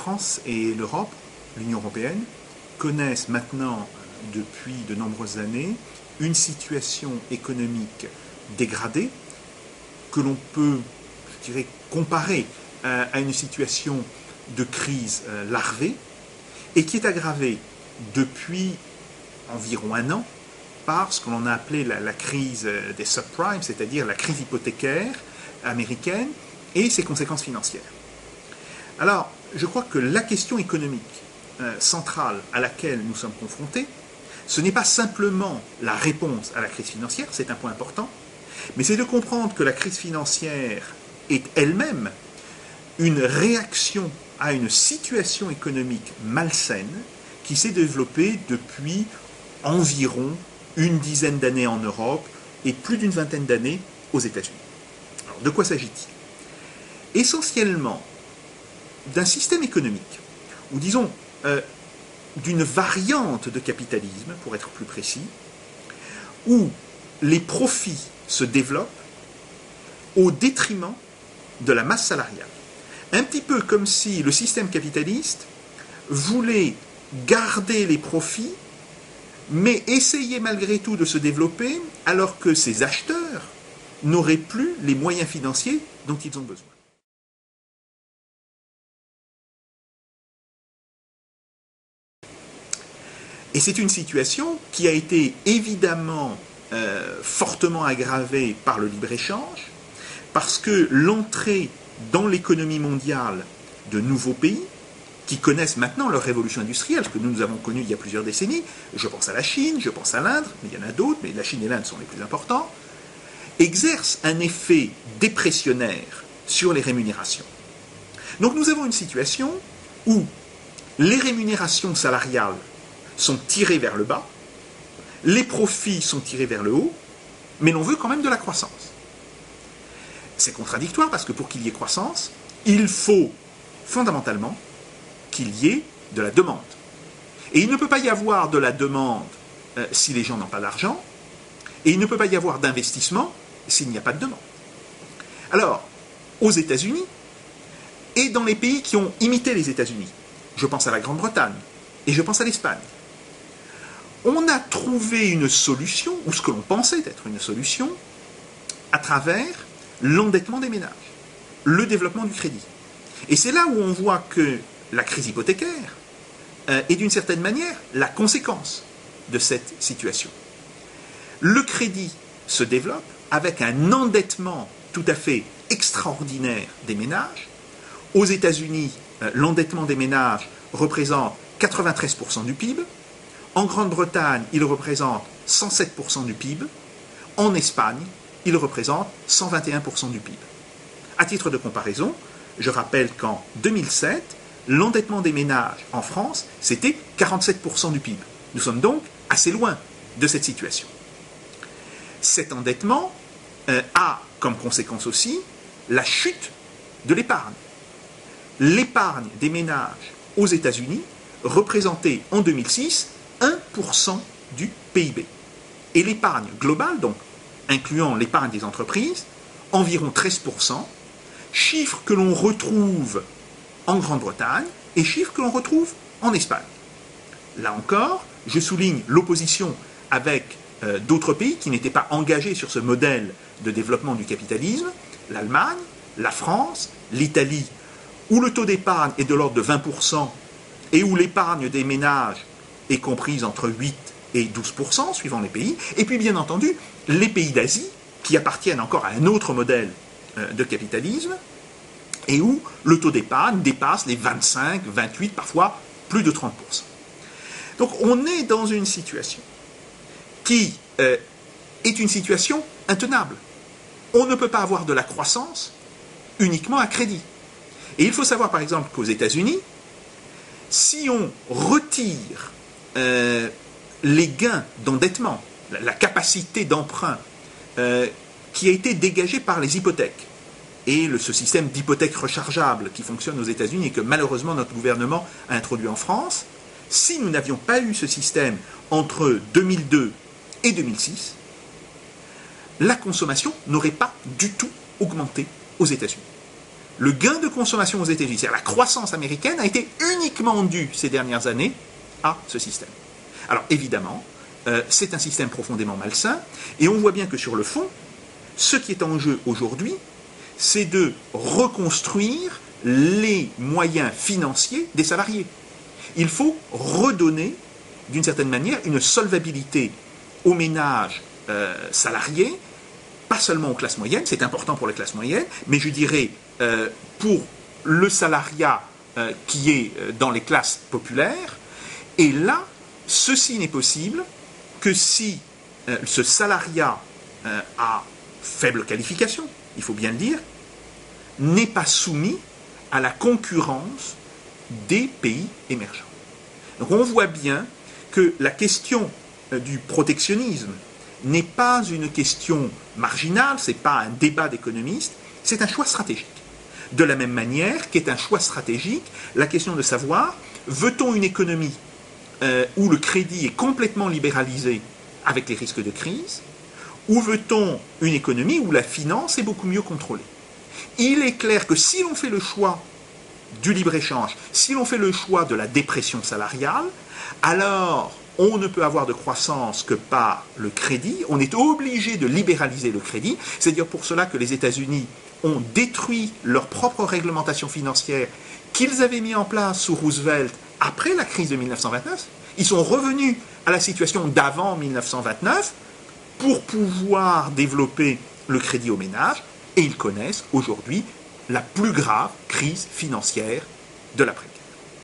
France et l'Europe, l'Union européenne, connaissent maintenant, depuis de nombreuses années, une situation économique dégradée que l'on peut, je dirais, comparer à une situation de crise larvée et qui est aggravée depuis environ un an par ce que l'on a appelé la crise des subprimes, c'est-à-dire la crise hypothécaire américaine et ses conséquences financières. Alors, je crois que la question économique centrale à laquelle nous sommes confrontés, ce n'est pas simplement la réponse à la crise financière, c'est un point important, mais c'est de comprendre que la crise financière est elle-même une réaction à une situation économique malsaine qui s'est développée depuis environ une dizaine d'années en Europe et plus d'une vingtaine d'années aux États-Unis. Alors, de quoi s'agit-il? Essentiellement d'un système économique, ou disons d'une variante de capitalisme, pour être plus précis, où les profits se développent au détriment de la masse salariale. Un petit peu comme si le système capitaliste voulait garder les profits, mais essayer malgré tout de se développer alors que ses acheteurs n'auraient plus les moyens financiers dont ils ont besoin. Et c'est une situation qui a été évidemment fortement aggravée par le libre-échange, parce que l'entrée dans l'économie mondiale de nouveaux pays, qui connaissent maintenant leur révolution industrielle, ce que nous avons connu il y a plusieurs décennies, je pense à la Chine, je pense à l'Inde, mais il y en a d'autres, mais la Chine et l'Inde sont les plus importants, exercent un effet dépressionnaire sur les rémunérations. Donc nous avons une situation où les rémunérations salariales sont tirés vers le bas, les profits sont tirés vers le haut, mais l'on veut quand même de la croissance. C'est contradictoire parce que pour qu'il y ait croissance, il faut fondamentalement qu'il y ait de la demande. Et il ne peut pas y avoir de la demande si les gens n'ont pas d'argent, et il ne peut pas y avoir d'investissement s'il n'y a pas de demande. Alors, aux États-Unis, et dans les pays qui ont imité les États-Unis, je pense à la Grande-Bretagne, et je pense à l'Espagne, on a trouvé une solution, ou ce que l'on pensait être une solution, à travers l'endettement des ménages, le développement du crédit. Et c'est là où on voit que la crise hypothécaire est d'une certaine manière la conséquence de cette situation. Le crédit se développe avec un endettement tout à fait extraordinaire des ménages. Aux États-Unis, l'endettement des ménages représente 93% du PIB. En Grande-Bretagne, il représente 107% du PIB. En Espagne, il représente 121% du PIB. À titre de comparaison, je rappelle qu'en 2007, l'endettement des ménages en France, c'était 47% du PIB. Nous sommes donc assez loin de cette situation. Cet endettement a comme conséquence aussi la chute de l'épargne. L'épargne des ménages aux États-Unis représentait en 2006 1% du PIB. Et l'épargne globale, donc incluant l'épargne des entreprises, environ 13%, chiffre que l'on retrouve en Grande-Bretagne et chiffre que l'on retrouve en Espagne. Là encore, je souligne l'opposition avec d'autres pays qui n'étaient pas engagés sur ce modèle de développement du capitalisme, l'Allemagne, la France, l'Italie, où le taux d'épargne est de l'ordre de 20% et où l'épargne des ménages est comprise entre 8 et 12%, suivant les pays, et puis bien entendu, les pays d'Asie, qui appartiennent encore à un autre modèle de capitalisme, et où le taux d'épargne dépasse les 25, 28, parfois plus de 30%. Donc on est dans une situation qui est une situation intenable. On ne peut pas avoir de la croissance uniquement à crédit. Et il faut savoir par exemple qu'aux États-Unis, si on retire les gains d'endettement, la capacité d'emprunt qui a été dégagée par les hypothèques, et ce système d'hypothèques rechargeables qui fonctionne aux États-Unis et que malheureusement notre gouvernement a introduit en France, si nous n'avions pas eu ce système entre 2002 et 2006, la consommation n'aurait pas du tout augmenté aux États-Unis. le gain de consommation aux États-Unis, c'est-à-dire la croissance américaine, a été uniquement due ces dernières années à ce système. Alors évidemment, c'est un système profondément malsain, et on voit bien que sur le fond, ce qui est en jeu aujourd'hui, c'est de reconstruire les moyens financiers des salariés. Il faut redonner, d'une certaine manière, une solvabilité aux ménages salariés, pas seulement aux classes moyennes, c'est important pour les classes moyennes, mais je dirais pour le salariat qui est dans les classes populaires. Et là, ceci n'est possible que si ce salariat à faible qualification, il faut bien le dire, n'est pas soumis à la concurrence des pays émergents. Donc on voit bien que la question du protectionnisme n'est pas une question marginale, ce n'est pas un débat d'économistes, c'est un choix stratégique. De la même manière qu'est un choix stratégique la question de savoir, veut-on une économie où le crédit est complètement libéralisé avec les risques de crise, ou veut-on une économie où la finance est beaucoup mieux contrôlée? Il est clair que si l'on fait le choix du libre-échange, si l'on fait le choix de la dépression salariale, alors on ne peut avoir de croissance que par le crédit, on est obligé de libéraliser le crédit, c'est-à-dire pour cela que les États-Unis ont détruit leur propre réglementation financière qu'ils avaient mis en place sous Roosevelt après la crise de 1929. Ils sont revenus à la situation d'avant 1929 pour pouvoir développer le crédit aux ménages, et ils connaissent aujourd'hui la plus grave crise financière de l'après-guerre.